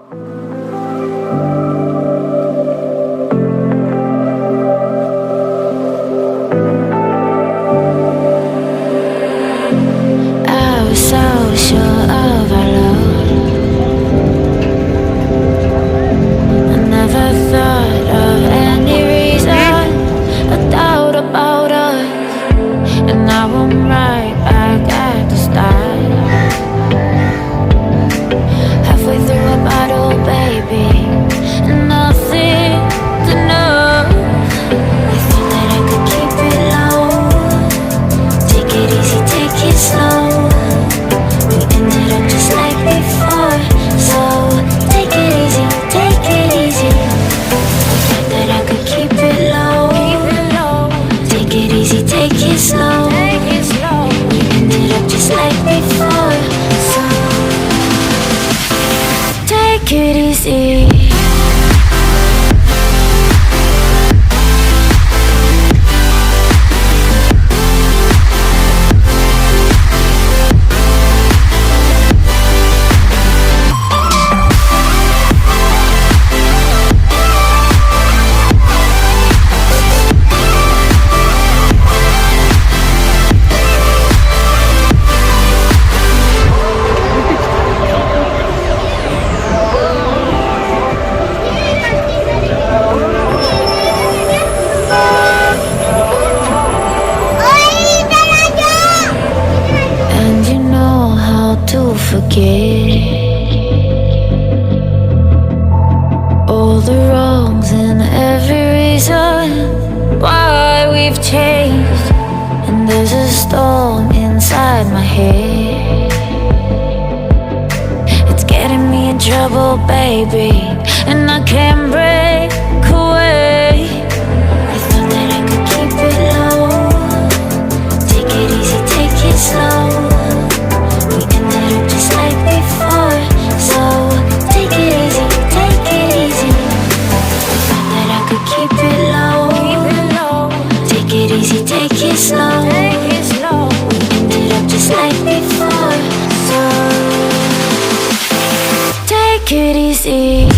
I was so sure of our love. I never thought of any reason, a doubt about us. And now I'm right back at the start. Halfway through a bottle, baby, and nothing to know. I thought that I could keep it low. Take it easy, take it slow. We ended up just like before, so take it easy, take it easy. I thought that I could keep it low. Take it easy, take it slow. We ended up just like before, so take it easy. And you know how to forget all the wrongs and every reason why we've changed. And there's a storm inside my head. It's getting me in trouble, baby, and I can't break away. I thought that I could keep it low. Take it easy, take it slow. We ended up just like before, so take it easy, take it easy. I thought that I could keep it low. Take it easy, take it slow. We ended up just like before, so take it easy.